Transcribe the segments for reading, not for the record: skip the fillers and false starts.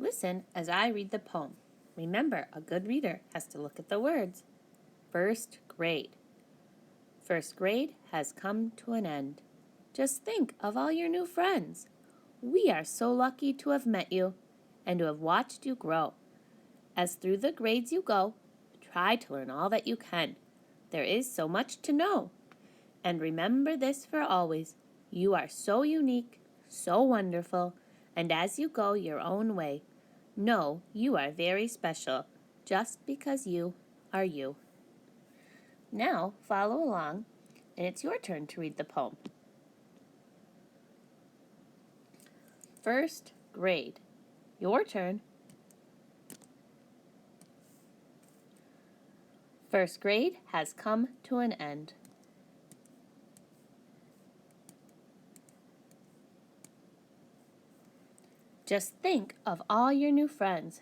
Listen as I read the poem. Remember, a good reader has to look at the words. First grade. First grade has come to an end. Just think of all your new friends. We are so lucky to have met you and to have watched you grow. As through the grades you go, try to learn all that you can. There is so much to know. And remember this for always. You are so unique, so wonderful, and as you go your own way, know you are very special, just because you are you. Now follow along, and it's your turn to read the poem. First grade. Your turn. First grade has come to an end. Just think of all your new friends.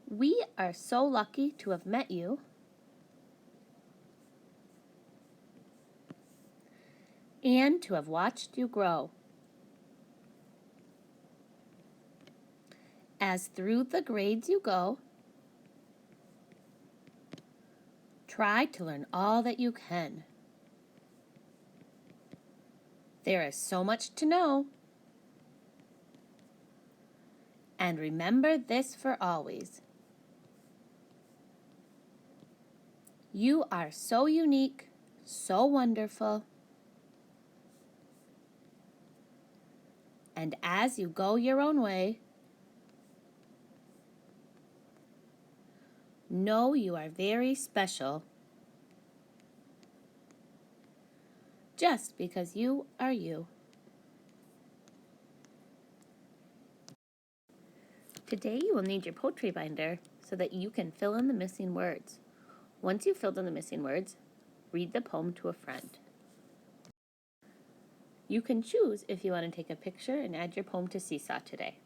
We are so lucky to have met you and to have watched you grow. As through the grades you go, try to learn all that you can. There is so much to know. And remember this for always. You are so unique, so wonderful, and as you go your own way, know you are very special, just because you are you. Today you will need your poetry binder so that you can fill in the missing words. Once you've filled in the missing words, read the poem to a friend. You can choose if you want to take a picture and add your poem to Seesaw today.